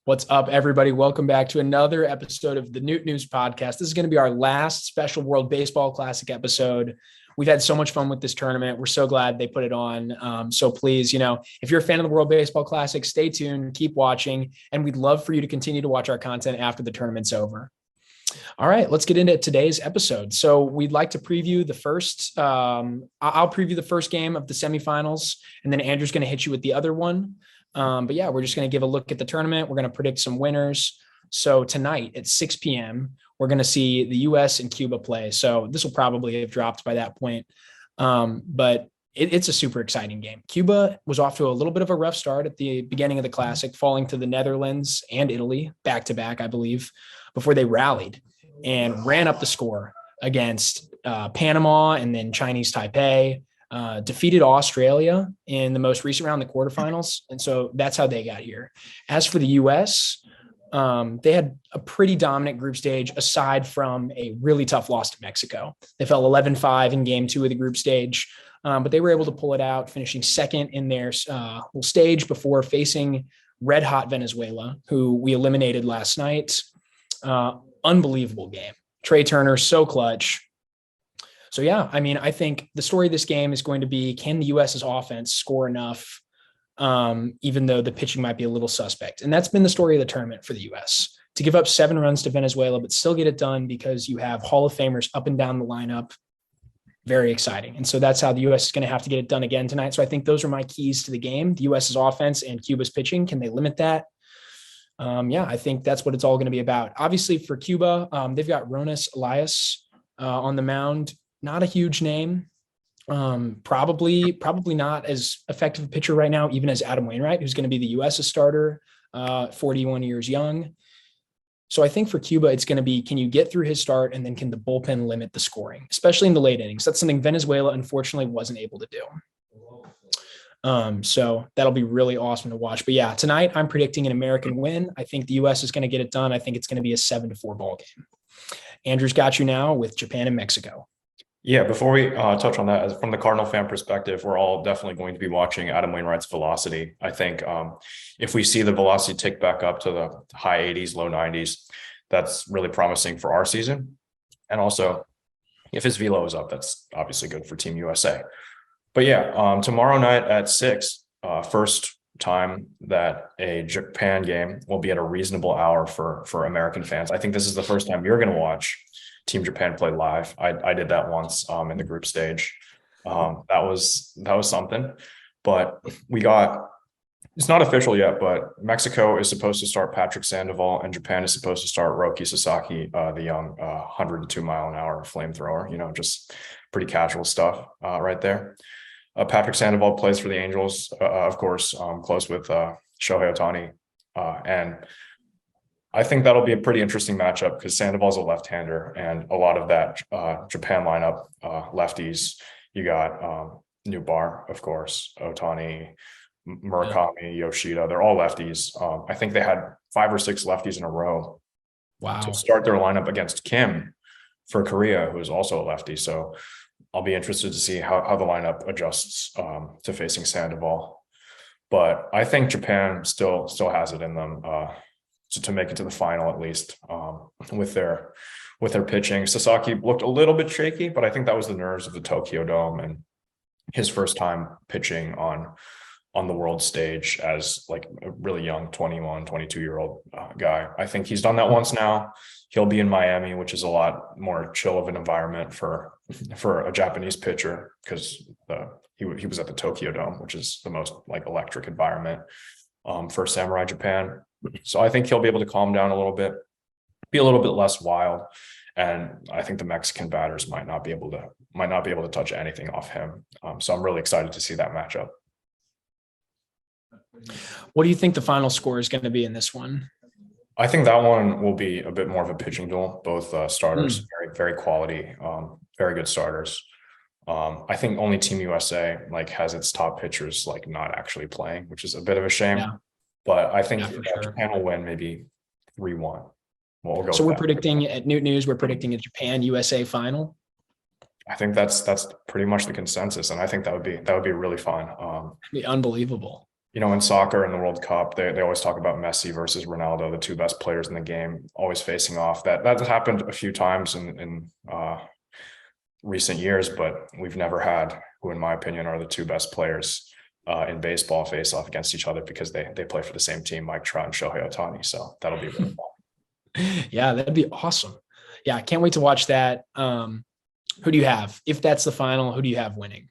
What's up, everybody? Welcome back to another episode of the Newt News podcast. This is going to be our last special World Baseball Classic episode. We've had so much fun with this tournament. We're so glad they put it on. So please, if you're a fan of the World Baseball Classic, stay tuned, keep watching, and we'd love for you to continue to watch our content after the tournament's over. All right, let's get into today's episode. So we'd like to preview the first, I'll preview the first game of the semifinals, and then Andrew's going to hit you with the other one. But yeah, we're just going to give a look at the tournament. We're going to predict some winners. So tonight at 6 p.m., we're going to see the U.S. and Cuba play. So this will probably have dropped by that point. But it's a super exciting game. Cuba was off to a little bit of a rough start at the beginning of the Classic, falling to the Netherlands and Italy back-to-back, I believe, before they rallied and ran up the score against Panama and then Chinese Taipei. Defeated Australia in the most recent round, the quarterfinals. And so that's how they got here. As for the U.S., they had a pretty dominant group stage aside from a really tough loss to Mexico. They fell 11-5 in game 2 of the group stage, but they were able to pull it out, finishing second in their little stage before facing red-hot Venezuela, who we eliminated last night. Unbelievable game. Trey Turner, so clutch. So, yeah, I mean, I think the story of this game is going to be, can the U.S.'s offense score enough, even though the pitching might be a little suspect? And that's been the story of the tournament for the U.S., to give up 7 runs to Venezuela, but still get it done because you have Hall of Famers up and down the lineup. Very exciting. And so that's how the U.S. is going to have to get it done again tonight. So I think those are my keys to the game, the U.S.'s offense and Cuba's pitching. Can they limit that? I think that's what it's all going to be about. Obviously, for Cuba, they've got Ronis Elias on the mound. Not a huge name, probably not as effective a pitcher right now, even as Adam Wainwright, who's going to be the U.S.'s starter, 41 years young. So I think for Cuba, it's going to be, can you get through his start, and then can the bullpen limit the scoring, especially in the late innings? That's something Venezuela, unfortunately, wasn't able to do. So that'll be really awesome to watch. But yeah, tonight I'm predicting an American win. I think the U.S. is going to get it done. I think it's going to be a 7-4 ball game. Andrew's got you now with Japan and Mexico. Yeah, before we touch on that, from the Cardinal fan perspective, we're all definitely going to be watching Adam Wainwright's velocity. I think if we see the velocity tick back up to the high 80s, low 90s, that's really promising for our season. And also, if his velo is up, that's obviously good for Team USA. But yeah, tomorrow night at 6, first time that a Japan game will be at a reasonable hour for American fans. I think this is the first time you're going to watch Team Japan play live. I did that once in the group stage. That was something. But it's not official yet, but Mexico is supposed to start Patrick Sandoval and Japan is supposed to start Roki Sasaki, the young 102-mile-an-hour flamethrower. Just pretty casual stuff right there. Patrick Sandoval plays for the Angels, of course, close with Shohei Ohtani. And I think that'll be a pretty interesting matchup because Sandoval's a left-hander, and a lot of that Japan lineup, lefties. You got Nootbaar, of course, Ohtani, Murakami, Yoshida. They're all lefties. I think they had 5 or 6 lefties in a row. Wow. To start their lineup against Kim for Korea, who's also a lefty. So I'll be interested to see how the lineup adjusts to facing Sandoval. But I think Japan still has it in them. To make it to the final, at least with their pitching. Sasaki looked a little bit shaky, but I think that was the nerves of the Tokyo Dome and his first time pitching on the world stage as like a really young 21, 22-year-old guy. I think he's done that once now. He'll be in Miami, which is a lot more chill of an environment for a Japanese pitcher because he was at the Tokyo Dome, which is the most like electric environment for Samurai Japan. So I think he'll be able to calm down a little bit, be a little bit less wild, and I think the Mexican batters might not be able to touch anything off him. So I'm really excited to see that matchup. What do you think the final score is going to be in this one? I think that one will be a bit more of a pitching duel. Both starters, very, very quality, very good starters. I think only Team USA has its top pitchers not actually playing, which is a bit of a shame. Yeah. But I think Japan will win maybe 3-1. We'll go. So we're predicting at Newt News, we're predicting a Japan USA final. I think that's pretty much the consensus, and I think that would be really fun. It'd be unbelievable. In soccer and the World Cup, they always talk about Messi versus Ronaldo, the two best players in the game, always facing off. That's happened a few times in recent years, but we've never had who, in my opinion, are the two best players in baseball face off against each other because they play for the same team, Mike Trout and Shohei Ohtani. So that'll be really fun. Yeah, that'd be awesome. Yeah, I can't wait to watch that. Who do you have? If that's the final, who do you have winning?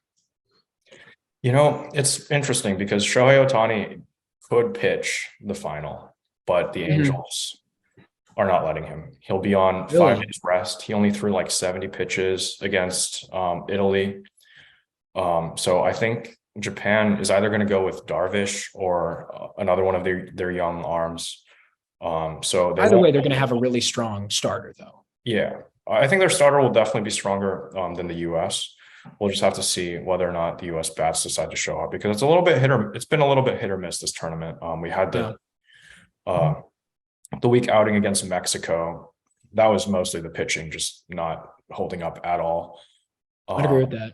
It's interesting because Shohei Ohtani could pitch the final, but the Angels are not letting him. He'll be on 5 days rest. He only threw like 70 pitches against Italy. So I think Japan is either going to go with Darvish or another one of their young arms. So either way, they're going to have a really strong starter, though. Yeah, I think their starter will definitely be stronger than the U.S. We'll just have to see whether or not the U.S. bats decide to show up because it's been a little bit hit or miss this tournament. We had the week outing against Mexico. That was mostly the pitching just not holding up at all. I'd agree with that.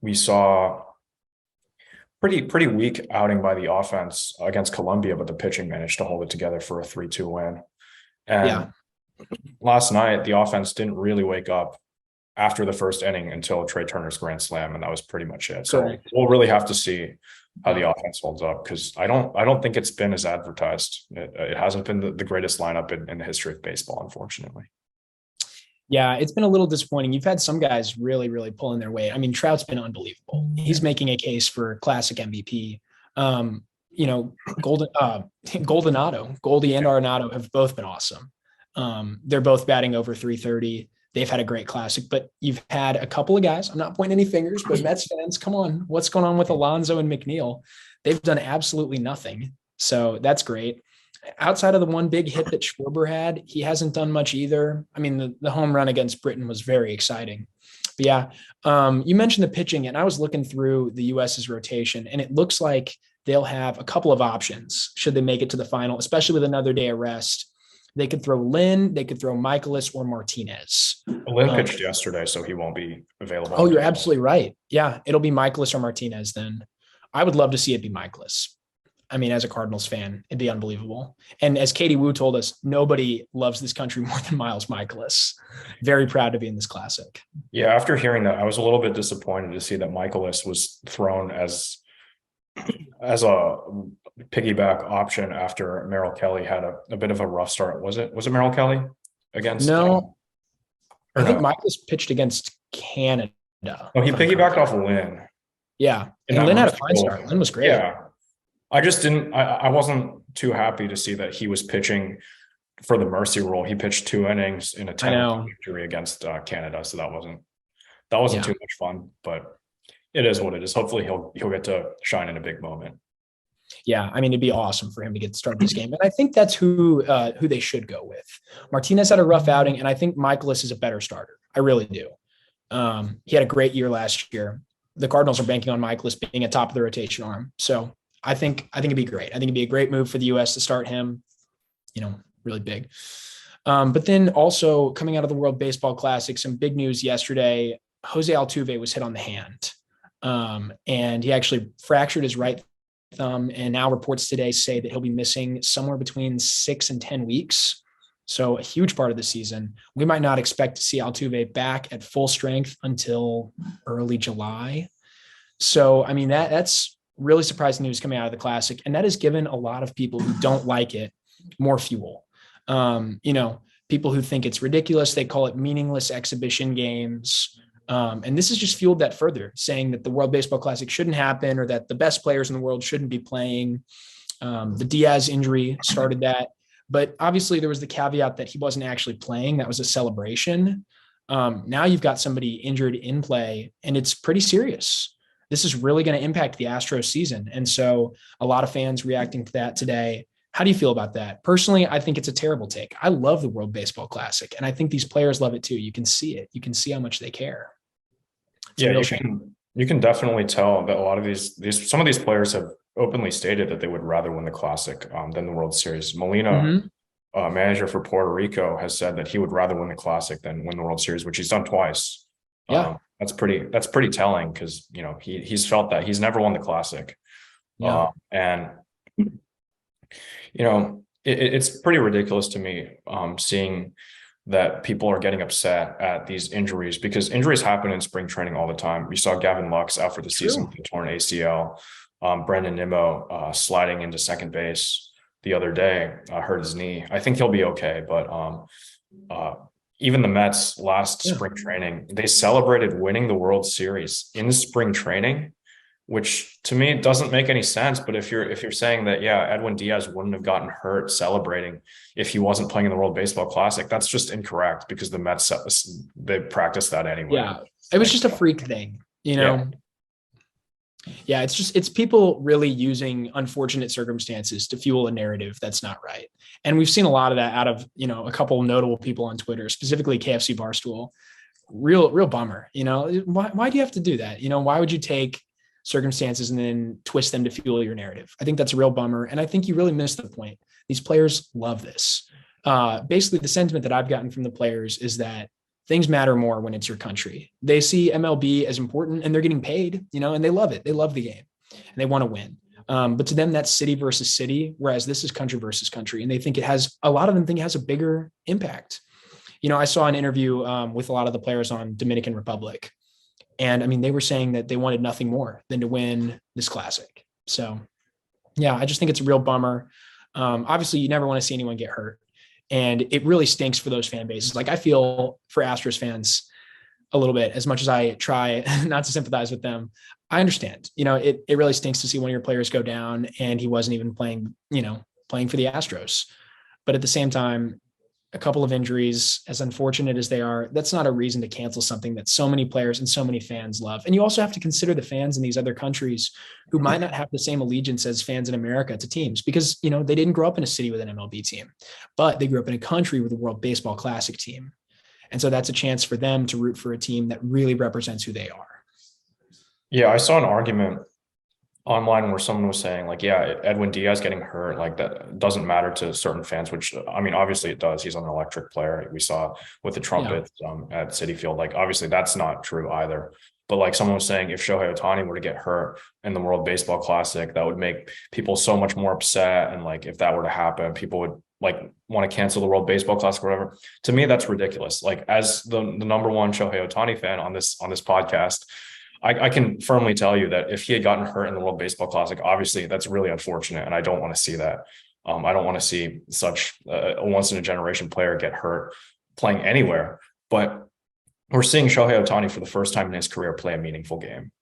We saw pretty weak outing by the offense against Colombia, but the pitching managed to hold it together for a 3-2 win. And last night, the offense didn't really wake up after the first inning until Trey Turner's grand slam, and that was pretty much it. So we'll really have to see how the offense holds up because I don't think it's been as advertised. It hasn't been the greatest lineup in the history of baseball, unfortunately. Yeah, it's been a little disappointing. You've had some guys really, really pulling their weight. I mean, Trout's been unbelievable. He's making a case for classic MVP. Goldie and Arenado have both been awesome. They're both batting over 330. They've had a great classic, but you've had a couple of guys. I'm not pointing any fingers, but Mets fans, come on. What's going on with Alonso and McNeil? They've done absolutely nothing. So that's great. Outside of the one big hit that Schwarber had, he hasn't done much either. I mean, the home run against Britain was very exciting. But yeah, you mentioned the pitching, and I was looking through the U.S.'s rotation, and it looks like they'll have a couple of options should they make it to the final, especially with another day of rest. They could throw Lynn, they could throw Michaelis or Martinez. Lynn pitched yesterday, so he won't be available. Oh, you're absolutely right. Yeah, it'll be Michaelis or Martinez then. I would love to see it be Michaelis. I mean, as a Cardinals fan, it'd be unbelievable. And as Katie Wu told us, nobody loves this country more than Miles Michaelis. Very proud to be in this classic. Yeah, after hearing that, I was a little bit disappointed to see that Michaelis was thrown as a piggyback option after Merrill Kelly had a bit of a rough start. Was it Merrill Kelly against? No, I think Michaelis pitched against Canada. Oh, he piggybacked off Lynn. Yeah, and Lynn had a fine start. Lynn was great. Yeah, I wasn't too happy to see that he was pitching for the mercy rule. He pitched 2 innings in a 10 victory against Canada, so that wasn't too much fun, but it is what it is. Hopefully he'll get to shine in a big moment. Yeah, I mean, it'd be awesome for him to get to start this game. And I think that's who they should go with. Martinez had a rough outing, and I think Michaelis is a better starter. I really do. He had a great year last year. The Cardinals are banking on Michaelis being a top of the rotation arm. So I think it'd be great. I think it'd be a great move for the U.S. to start him, really big. But then also coming out of the World Baseball Classic, some big news yesterday. Jose Altuve was hit on the hand. And he actually fractured his right thumb, and now reports today say that he'll be missing somewhere between 6 and 10 weeks. So a huge part of the season. We might not expect to see Altuve back at full strength until early July. So, I mean, that's really surprising news coming out of the Classic. And that has given a lot of people who don't like it more fuel. People who think it's ridiculous, they call it meaningless exhibition games. And this has just fueled that further, saying that the World Baseball Classic shouldn't happen or that the best players in the world shouldn't be playing. The Diaz injury started that. But obviously there was the caveat that he wasn't actually playing. That was a celebration. Now you've got somebody injured in play, and it's pretty serious. This is really going to impact the Astros season. And so a lot of fans reacting to that today. How do you feel about that? Personally, I think it's a terrible take. I love the World Baseball Classic, and I think these players love it too. You can see it. You can see how much they care. You can definitely tell that a lot of some of these players have openly stated that they would rather win the Classic than the World Series. Molina, manager for Puerto Rico, has said that he would rather win the Classic than win the World Series, which he's done twice. Yeah, that's pretty telling because he's felt that he's never won the Classic. Yeah. And it's pretty ridiculous to me, seeing that people are getting upset at these injuries, because injuries happen in spring training all the time. We saw Gavin Lux out for the season with a torn ACL. Brandon Nimmo sliding into second base the other day, hurt his knee. I think he'll be okay, but even the Mets last spring training, they celebrated winning the World Series in spring training, which to me doesn't make any sense. But if you're saying that, yeah, Edwin Diaz wouldn't have gotten hurt celebrating if he wasn't playing in the World Baseball Classic, that's just incorrect, because the Mets, they practiced that anyway. Yeah, it was just a freak thing, you know. Yeah, it's people really using unfortunate circumstances to fuel a narrative that's not right. And we've seen a lot of that out of, a couple of notable people on Twitter, specifically KFC Barstool. Real bummer. Why do you have to do that? Why would you take circumstances and then twist them to fuel your narrative? I think that's a real bummer. And I think you really missed the point. These players love this. Basically, the sentiment that I've gotten from the players is that things matter more when it's your country. They see MLB as important, and they're getting paid, and they love it. They love the game and they want to win. But to them, that's city versus city, whereas this is country versus country. And they think a lot of them think it has a bigger impact. I saw an interview with a lot of the players on Dominican Republic. And I mean, they were saying that they wanted nothing more than to win this classic. So yeah, I just think it's a real bummer. Obviously you never want to see anyone get hurt. And it really stinks for those fan bases. Like, I feel for Astros fans a little bit, as much as I try not to sympathize with them. I understand, it really stinks to see one of your players go down and he wasn't even playing for the Astros. But at the same time, a couple of injuries, as unfortunate as they are, that's not a reason to cancel something that so many players and so many fans love. And you also have to consider the fans in these other countries who might not have the same allegiance as fans in America to teams, because, they didn't grow up in a city with an MLB team, but they grew up in a country with a World Baseball Classic team. And so that's a chance for them to root for a team that really represents who they are. Yeah, I saw an argument online where someone was saying, like, yeah, Edwin Diaz getting hurt, like, that doesn't matter to certain fans, which, I mean, obviously it does. He's an electric player. We saw with the trumpets at Citi Field. Like, obviously that's not true either. But like, someone was saying, if Shohei Ohtani were to get hurt in the World Baseball Classic, that would make people so much more upset. And like, if that were to happen, people would like want to cancel the World Baseball Classic or whatever. To me, that's ridiculous. Like, as the number one Shohei Ohtani fan on this podcast, I can firmly tell you that if he had gotten hurt in the World Baseball Classic, obviously that's really unfortunate, and I don't want to see that. I don't want to see such a once-in-a-generation player get hurt playing anywhere. But we're seeing Shohei Ohtani for the first time in his career play a meaningful game.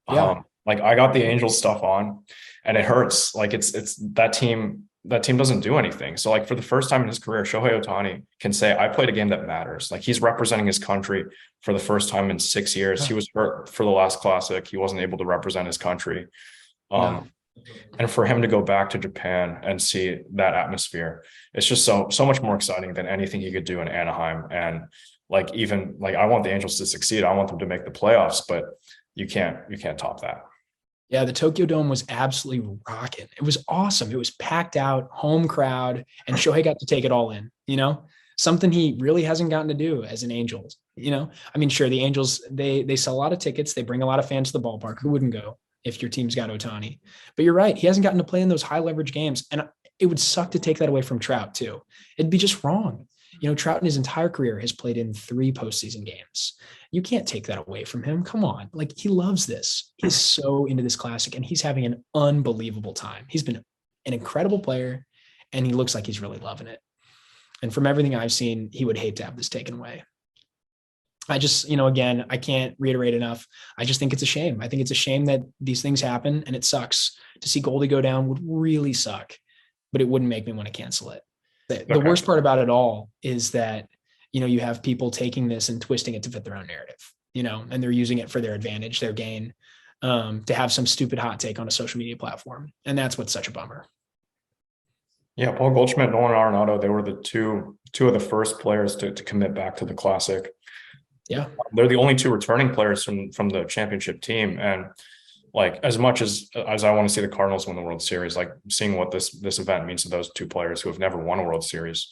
Yeah. Like, I got the Angels stuff on, and it hurts. Like, it's that team. That team doesn't do anything. So like, for the first time in his career, Shohei Ohtani can say, I played a game that matters. Like, he's representing his country for the first time in 6 years. He was hurt for the last classic. He wasn't able to represent his country. And for him to go back to Japan and see that atmosphere, it's just so much more exciting than anything he could do in Anaheim. And like, even like, I want the Angels to succeed. I want them to make the playoffs, but you can't top that. Yeah, the Tokyo Dome was absolutely rocking. It was awesome. It was packed out, home crowd, and Shohei got to take it all in, something he really hasn't gotten to do as an Angels, I mean, sure, the Angels, they sell a lot of tickets. They bring a lot of fans to the ballpark. Who wouldn't go if your team's got Ohtani? But you're right. He hasn't gotten to play in those high leverage games. And it would suck to take that away from Trout too. It'd be just wrong. Trout in his entire career has played in 3 postseason games. You can't take that away from him. Come on. Like, he loves this. He's so into this classic, and he's having an unbelievable time. He's been an incredible player, and he looks like he's really loving it. And from everything I've seen, he would hate to have this taken away. I just, again, I can't reiterate enough. I just think it's a shame. I think it's a shame that these things happen, and it sucks. To see Goldie go down would really suck, but it wouldn't make me want to cancel it. The worst part about it all is that, you have people taking this and twisting it to fit their own narrative, and they're using it for their advantage, their gain, to have some stupid hot take on a social media platform. And that's what's such a bummer. Yeah, Paul Goldschmidt, Nolan Arenado, they were the two of the first players to commit back to the Classic. Yeah. They're the only 2 returning players from the championship team. And like, as much as I want to see the Cardinals win the World Series, like, seeing what this event means to those 2 players who have never won a World Series,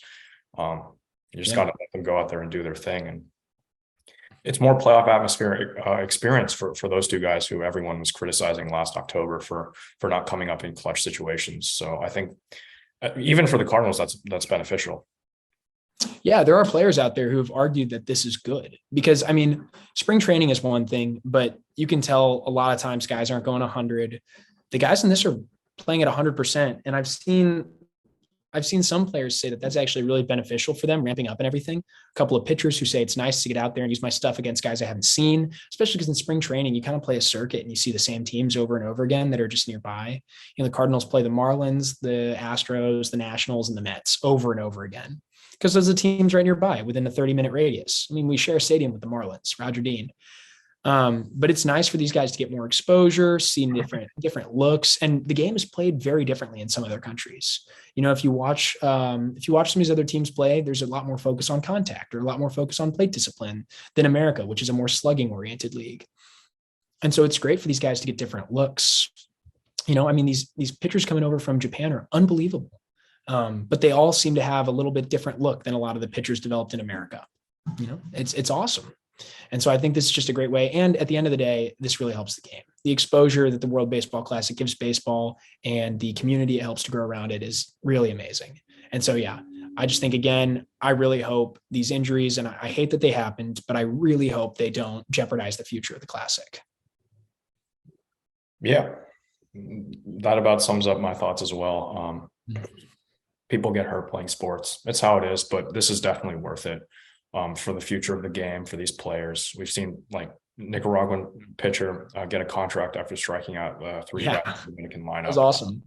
you just got to let them go out there and do their thing. And it's more playoff atmosphere experience for those two guys who everyone was criticizing last October for not coming up in clutch situations. So I think even for the Cardinals, that's beneficial. Yeah, there are players out there who have argued that this is good because, I mean, spring training is one thing, but you can tell a lot of times guys aren't going 100. The guys in this are playing at 100%. And I've seen some players say that that's actually really beneficial for them, ramping up and everything. A couple of pitchers who say it's nice to get out there and use my stuff against guys I haven't seen, especially because in spring training, you kind of play a circuit and you see the same teams over and over again that are just nearby. You know, the Cardinals play the Marlins, the Astros, the Nationals, and the Mets over and over again because those are the teams right nearby within a 30-minute radius. I mean, we share a stadium with the Marlins, Roger Dean. But it's nice for these guys to get more exposure, see different looks, and the game is played very differently in some other countries. You know, if you watch some of these other teams play, there's a lot more focus on contact or a lot more focus on plate discipline than America, which is a more slugging oriented league. And so it's great for these guys to get different looks. You know, I mean, these pitchers coming over from Japan are unbelievable. But they all seem to have a little bit different look than a lot of the pitchers developed in America. You know, it's awesome. And so I think this is just a great way. And at the end of the day, this really helps the game. The exposure that the World Baseball Classic gives baseball and the community it helps to grow around it is really amazing. And so, yeah, I just think, again, I really hope these injuries, and I hate that they happened, but I really hope they don't jeopardize the future of the Classic. Yeah, that about sums up my thoughts as well. People get hurt playing sports. It's how it is, but this is definitely worth it. For the future of the game, for these players. We've seen like Nicaraguan pitcher get a contract after striking out 3 guys in the Dominican lineup. That was awesome.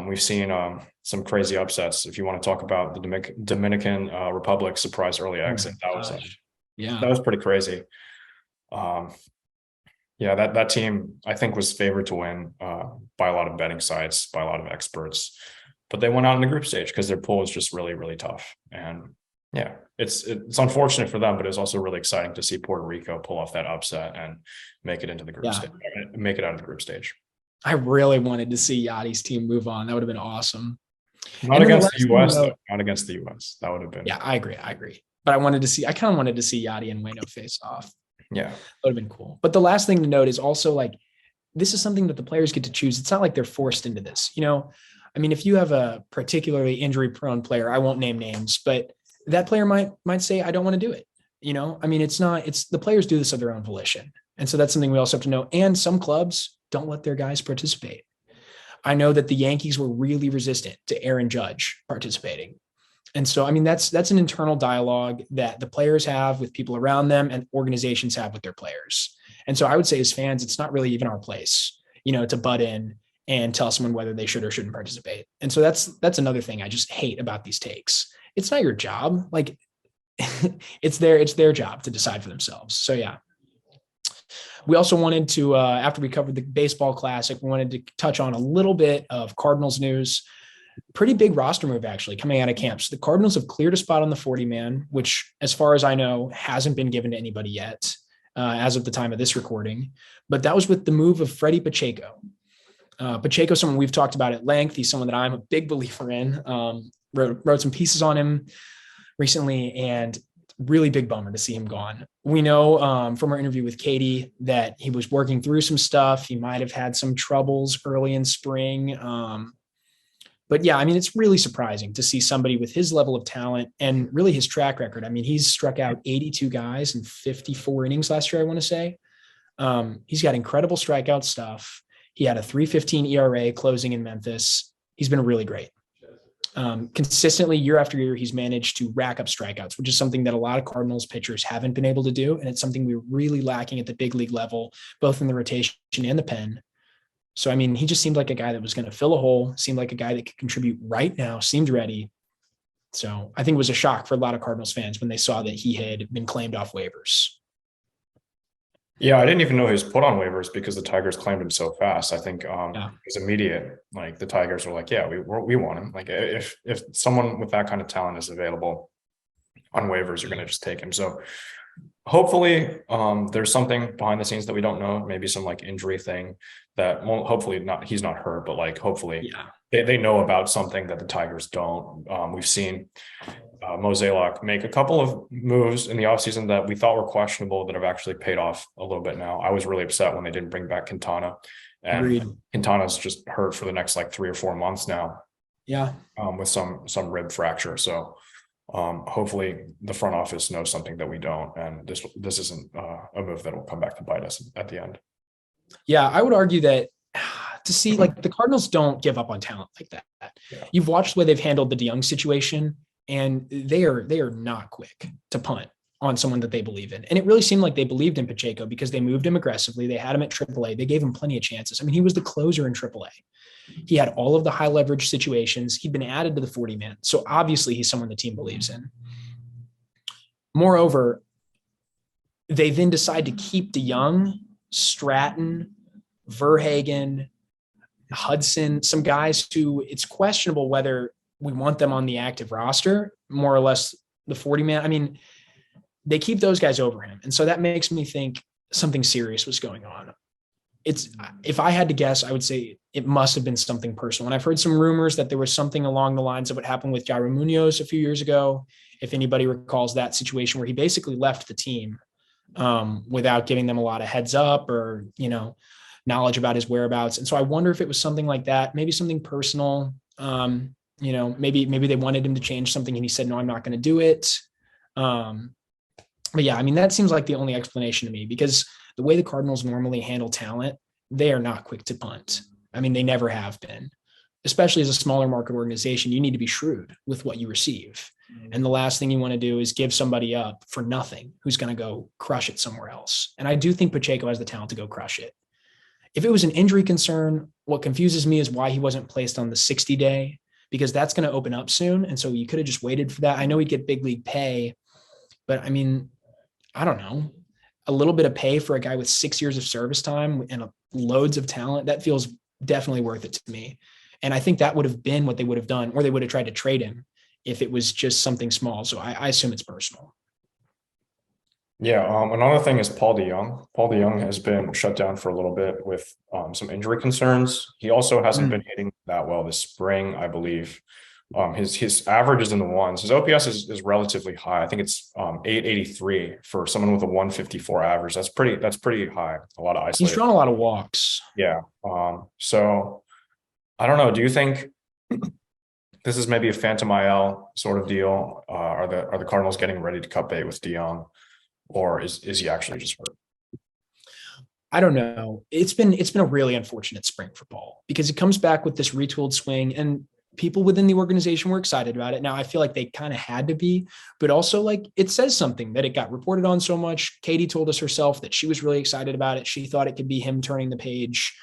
We've seen some crazy upsets. If you want to talk about the Dominican Republic surprise early exit, that was pretty crazy. That team I think was favored to win by a lot of betting sites, by a lot of experts, but they went out in the group stage because their pool was just really, really tough. And yeah, it's unfortunate for them, but it's also really exciting to see Puerto Rico pull off that upset and make it into the group stage, make it out of the group stage. I really wanted to see Yachty's team move on. That would have been awesome. Not against the U.S. though. Not against the U.S. That would have been. Yeah, I agree. But I kind of wanted to see Yachty and Waino face off. Yeah, that would have been cool. But the last thing to note is also like this is something that the players get to choose. It's not like they're forced into this. You know, I mean, if you have a particularly injury-prone player, I won't name names, but that player might say, I don't want to do it. You know, I mean, it's the players do this of their own volition. And so that's something we also have to know. And some clubs don't let their guys participate. I know that the Yankees were really resistant to Aaron Judge participating. And so, I mean, that's an internal dialogue that the players have with people around them and organizations have with their players. And so I would say as fans, it's not really even our place, you know, to butt in and tell someone whether they should or shouldn't participate. And so that's another thing I just hate about these takes. It's not your job. Like it's their job to decide for themselves. So yeah, we also wanted to, after we covered the baseball classic, we wanted to touch on a little bit of Cardinals news. Pretty big roster move actually coming out of camps. The Cardinals have cleared a spot on the 40-man, which as far as I know, hasn't been given to anybody yet as of the time of this recording, but that was with the move of Freddy Pacheco. Pacheco, someone we've talked about at length. He's someone that I'm a big believer in. Wrote some pieces on him recently, and really big bummer to see him gone. We know from our interview with Katie that he was working through some stuff. He might have had some troubles early in spring. But yeah, I mean, it's really surprising to see somebody with his level of talent and really his track record. I mean, he's struck out 82 guys in 54 innings last year, I want to say. He's got incredible strikeout stuff. He had a 3.15 ERA closing in Memphis. He's been really great. Consistently year after year, he's managed to rack up strikeouts, which is something that a lot of Cardinals pitchers haven't been able to do. And it's something we're really lacking at the big league level, both in the rotation and the pen. So, I mean, he just seemed like a guy that was going to fill a hole, seemed like a guy that could contribute right now, seemed ready. So I think it was a shock for a lot of Cardinals fans when they saw that he had been claimed off waivers. Yeah, I didn't even know he was put on waivers because the Tigers claimed him so fast. I think it was immediate. Like the Tigers were like, yeah, we want him. Like if someone with that kind of talent is available on waivers, you're going to just take him. So hopefully there's something behind the scenes that we don't know, maybe some like injury thing that won't, hopefully not, he's not hurt, but like hopefully they know about something that the Tigers don't. We've seen Mozeliak make a couple of moves in the offseason that we thought were questionable that have actually paid off a little bit now. I was really upset when they didn't bring back Quintana, and Agreed. Quintana's just hurt for the next like 3 or 4 months now. Yeah. With some rib fracture. So hopefully the front office knows something that we don't, and this isn't a move that will come back to bite us at the end. Yeah, I would argue that to see like the Cardinals don't give up on talent like that. Yeah. You've watched the way they've handled the DeJong situation, and they are not quick to punt on someone that they believe in. And it really seemed like they believed in Pacheco because they moved him aggressively. They had him at AAA. They gave him plenty of chances. I mean, he was the closer in AAA. He had all of the high leverage situations. He'd been added to the 40-man. So obviously he's someone the team believes in. Moreover, they then decide to keep DeJong, Stratton, Verhagen, Hudson, some guys who it's questionable whether we want them on the active roster, more or less the 40-man. I mean, they keep those guys over him. And so that makes me think something serious was going on. If I had to guess, I would say it must have been something personal. And I've heard some rumors that there was something along the lines of what happened with Jairo Munoz a few years ago. If anybody recalls that situation where he basically left the team without giving them a lot of heads up or, knowledge about his whereabouts. And so I wonder if it was something like that, maybe something personal. Maybe they wanted him to change something and he said, no, I'm not going to do it. But yeah, I mean, that seems like the only explanation to me, because the way the Cardinals normally handle talent, they are not quick to punt. I mean, they never have been, especially as a smaller market organization. You need to be shrewd with what you receive. And the last thing you want to do is give somebody up for nothing who's going to go crush it somewhere else. And I do think Pacheco has the talent to go crush it. If it was an injury concern, what confuses me is why he wasn't placed on the 60-day, because that's going to open up soon. And so you could have just waited for that. I know he'd get big league pay, but I mean, I don't know, a little bit of pay for a guy with 6 years of service time and loads of talent, that feels definitely worth it to me. And I think that would have been what they would have done, or they would have tried to trade him if it was just something small. So I assume it's personal. Yeah. Another thing is Paul DeJong. Paul DeJong has been shut down for a little bit with some injury concerns. He also hasn't been hitting that well this spring, I believe. His average is in the ones. His OPS is relatively high. I think it's 883 for someone with a 154 average. That's pretty high. A lot of isolated. He's drawn a lot of walks. Yeah. So I don't know. Do you think this is maybe a Phantom IL sort of deal? Are the Cardinals getting ready to cut bait with DeJong, or is he actually just hurt? I don't know. It's been a really unfortunate spring for Paul, because it comes back with this retooled swing, and people within the organization were excited about it. Now I feel like they kind of had to be, but also like it says something that it got reported on so much. Katie told us herself that she was really excited about it. She thought it could be him turning the page,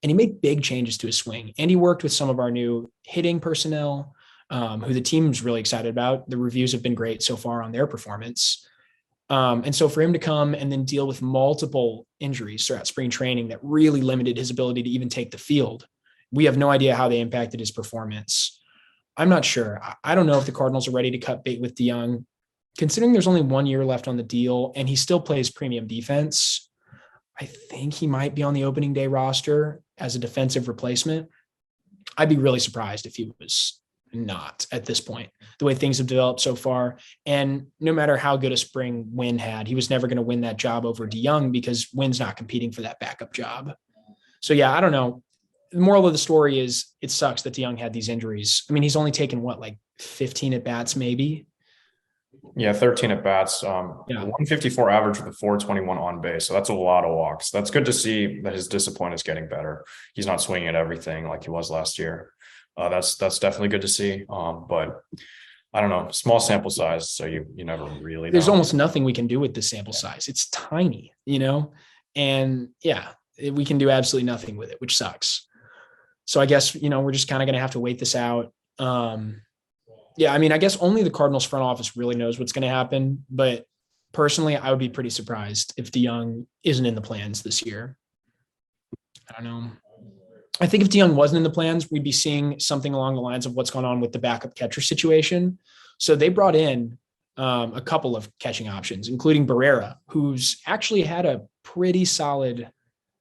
and he made big changes to his swing. And he worked with some of our new hitting personnel, who the team's really excited about. The reviews have been great so far on their performance. And so for him to come and then deal with multiple injuries throughout spring training that really limited his ability to even take the field, we have no idea how they impacted his performance. I'm not sure. I don't know if the Cardinals are ready to cut bait with DeJong, considering there's only 1 year left on the deal and he still plays premium defense. I think he might be on the opening day roster as a defensive replacement. I'd be really surprised if he was not at this point, the way things have developed so far. And no matter how good a spring Wynn had, he was never going to win that job over DeJong, because Wynn's not competing for that backup job. So yeah, I don't know. The moral of the story is it sucks that DeJong had these injuries. I mean, he's only taken 15 at bats, maybe. Yeah, 13 at bats. 154 average with a 421 on base. So that's a lot of walks. That's good to see that his discipline is getting better. He's not swinging at everything like he was last year. That's definitely good to see. But I don't know, small sample size, so you never really know. There's almost nothing we can do with this sample size. It's tiny, and yeah, we can do absolutely nothing with it, which sucks. So I guess, we're just kind of going to have to wait this out. Yeah, I mean, I guess only the Cardinals front office really knows what's going to happen. But personally, I would be pretty surprised if DeJong isn't in the plans this year. I don't know. I think if DeJong wasn't in the plans, we'd be seeing something along the lines of what's going on with the backup catcher situation. So they brought in a couple of catching options, including Barrera, who's actually had a pretty solid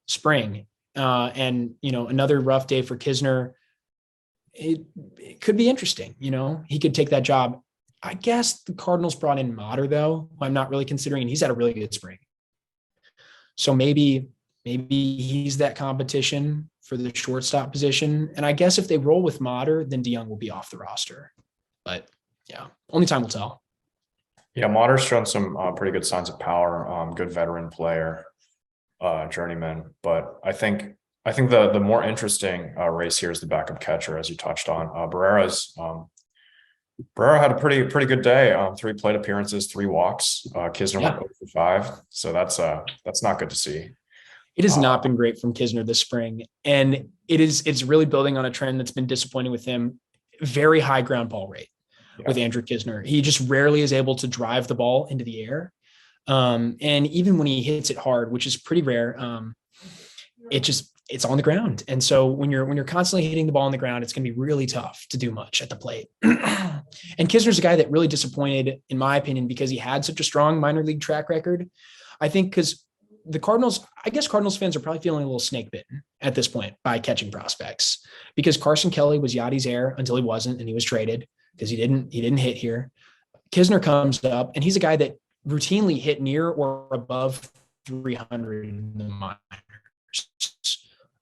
spring. And, another rough day for Knizner. It could be interesting. He could take that job. I guess the Cardinals brought in Mater, though, who I'm not really considering, and he's had a really good spring. So maybe he's that competition for the shortstop position. And I guess if they roll with Mater, then DeJong will be off the roster. But yeah, only time will tell. Yeah, Mater's shown some pretty good signs of power. Good veteran player, journeyman. But I think the more interesting race here is the backup catcher, as you touched on. Barrera had a pretty good day. 3 plate appearances, 3 walks. Knizner went 0 for 5, so that's not good to see. It has not been great from Knizner this spring, and it's really building on a trend that's been disappointing with him. Very high ground ball rate with Andrew Knizner. He just rarely is able to drive the ball into the air, and even when he hits it hard, which is pretty rare, it's on the ground. And so when you're constantly hitting the ball on the ground, it's going to be really tough to do much at the plate. And Knizner's a guy that really disappointed, in my opinion, because he had such a strong minor league track record. I think because the Cardinals, I guess Cardinals fans are probably feeling a little snake bitten at this point by catching prospects, because Carson Kelly was Yadi's heir until he wasn't, and he was traded because he didn't hit here. Knizner comes up, and he's a guy that routinely hit near or above 300 in the minors.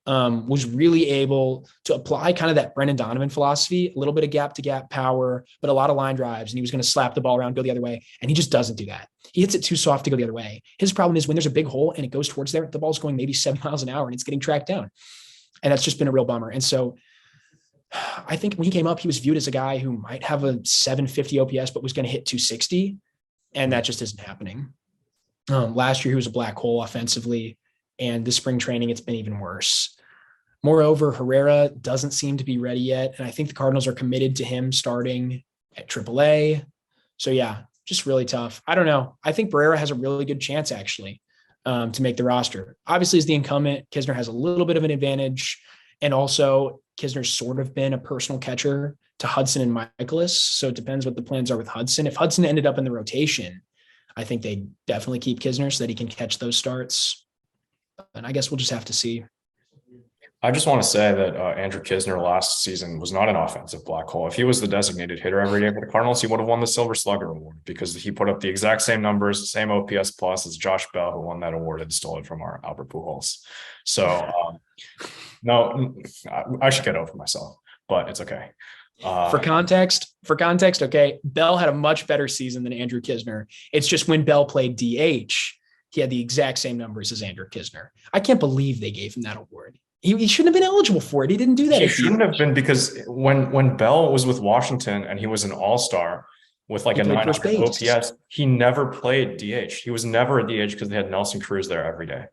Was really able to apply kind of that Brendan Donovan philosophy, a little bit of gap-to-gap power, but a lot of line drives, and he was going to slap the ball around, go the other way, and he just doesn't do that. He hits it too soft to go the other way. His problem is when there's a big hole and it goes towards there, the ball's going maybe 7 miles an hour and it's getting tracked down. And that's just been a real bummer. And so I think when he came up, he was viewed as a guy who might have a 750 OPS, but was going to hit 260, and that just isn't happening. Last year, he was a black hole offensively, and this spring training, it's been even worse. Moreover, Herrera doesn't seem to be ready yet, and I think the Cardinals are committed to him starting at AAA. So yeah, just really tough. I don't know. I think Barrera has a really good chance, actually, to make the roster. Obviously, as the incumbent, Knizner has a little bit of an advantage, and also Knizner's sort of been a personal catcher to Hudson and Michaelis, so it depends what the plans are with Hudson. If Hudson ended up in the rotation, I think they definitely keep Knizner so that he can catch those starts. And I guess we'll just have to see. I just want to say that Andrew Knizner last season was not an offensive black hole. If he was the designated hitter every day for the Cardinals, he would have won the Silver Slugger Award, because he put up the exact same numbers, same OPS plus as Josh Bell, who won that award and stole it from our Albert Pujols. So, no, I should get over myself, but it's okay. For context, okay, Bell had a much better season than Andrew Knizner. It's just when Bell played DH, he had the exact same numbers as Andrew Knizner. I can't believe they gave him that award. He shouldn't have been eligible for it. He didn't do that. He shouldn't have been, because when Bell was with Washington and he was an all-star with like a 900 OPS, he never played DH. He was never a DH because they had Nelson Cruz there every day.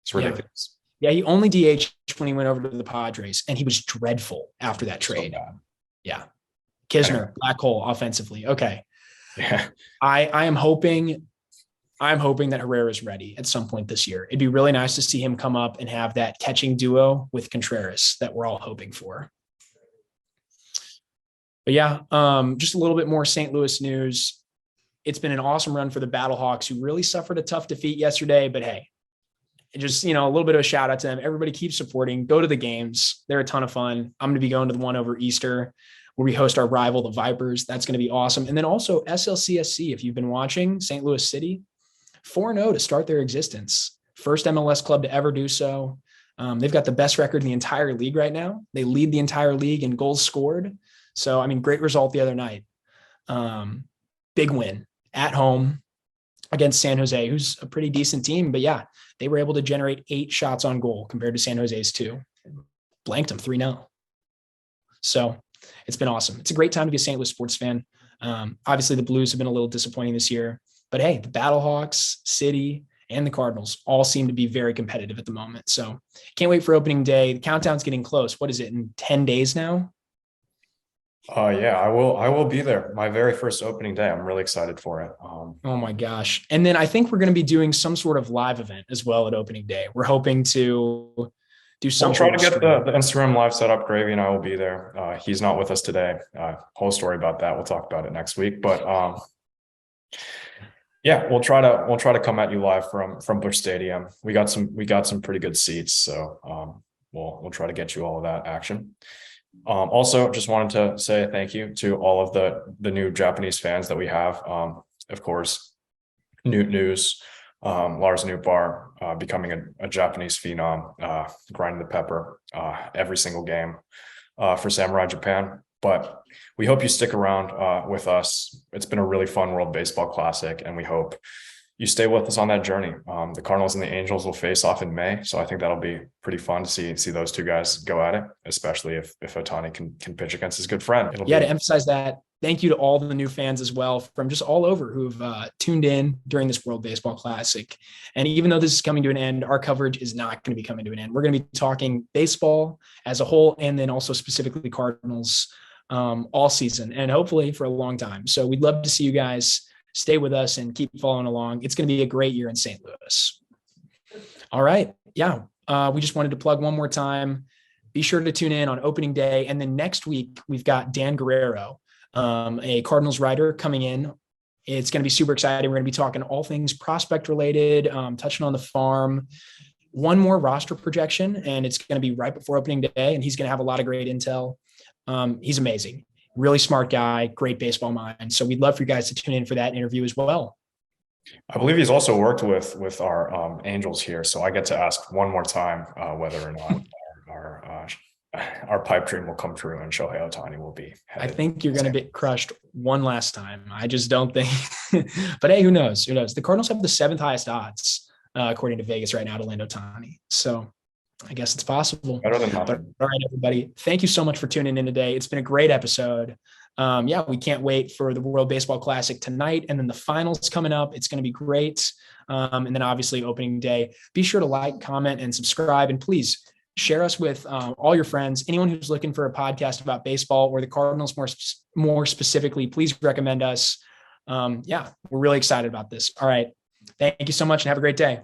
It's ridiculous. Yeah, he only DH when he went over to the Padres, and he was dreadful after that trade. So yeah. Knizner, black hole offensively. Okay. Yeah. I'm hoping that Herrera is ready at some point this year. It'd be really nice to see him come up and have that catching duo with Contreras that we're all hoping for. But yeah, just a little bit more St. Louis news. It's been an awesome run for the Battlehawks, who really suffered a tough defeat yesterday, but hey, just, a little bit of a shout out to them. Everybody keep supporting, go to the games. They're a ton of fun. I'm going to be going to the one over Easter where we host our rival, the Vipers. That's going to be awesome. And then also SLCSC, if you've been watching, St. Louis City, 4-0 to start their existence. First MLS club to ever do so. They've got the best record in the entire league right now. They lead the entire league in goals scored. So, great result the other night. Big win at home against San Jose, who's a pretty decent team. But yeah, they were able to generate 8 shots on goal compared to San Jose's 2. Blanked them 3-0. So it's been awesome. It's a great time to be a St. Louis sports fan. Obviously, the Blues have been a little disappointing this year. But hey, the Battlehawks, City, and the Cardinals all seem to be very competitive at the moment. So can't wait for opening day. The countdown's getting close. What is it, in 10 days now? Yeah, I will be there. My very first opening day. I'm really excited for it. Oh my gosh. And then I think we're going to be doing some sort of live event as well at opening day. We're hoping to do something. We'll try to get the Instagram live set up. Gravy and I will be there. He's not with us today. Whole story about that. We'll talk about it next week. But yeah, we'll try to come at you live from Busch Stadium. We got some pretty good seats, so we'll try to get you all of that action. Also, just wanted to say thank you to all of the new Japanese fans that we have. Of course, Newt News, Lars Nootbaar, becoming a Japanese phenom, grinding the pepper every single game for Samurai Japan. But we hope you stick around with us. It's been a really fun World Baseball Classic, and we hope you stay with us on that journey. The Cardinals and the Angels will face off in May, so I think that'll be pretty fun to see those two guys go at it, especially if Ohtani can pitch against his good friend. To emphasize that, thank you to all the new fans as well from just all over who've tuned in during this World Baseball Classic. And even though this is coming to an end, our coverage is not going to be coming to an end. We're going to be talking baseball as a whole, and then also specifically Cardinals all season, and hopefully for a long time. So we'd love to see you guys stay with us and keep following along. It's going to be a great year in St. Louis. All right. Yeah. We just wanted to plug one more time. Be sure to tune in on opening day. And then next week, we've got Dan Guerrero, a Cardinals writer, coming in. It's going to be super exciting. We're going to be talking all things prospect related, touching on the farm, one more roster projection, and it's going to be right before opening day. And he's going to have a lot of great intel. He's amazing. Really smart guy, great baseball mind. So we'd love for you guys to tune in for that interview as well. I believe he's also worked with our Angels here, so I get to ask one more time whether or not our pipe dream will come true and Shohei Ohtani will be headed. I think you're going to get crushed one last time. I just don't think. But hey, who knows? Who knows? The Cardinals have the 7th highest odds according to Vegas right now to land Ohtani. So I guess it's possible. Better than nothing. But, all right, everybody. Thank you so much for tuning in today. It's been a great episode. We can't wait for the World Baseball Classic tonight, and then the finals coming up. It's going to be great. And then obviously opening day. Be sure to like, comment, and subscribe. And please share us with all your friends. Anyone who's looking for a podcast about baseball or the Cardinals more specifically, please recommend us. We're really excited about this. All right. Thank you so much and have a great day.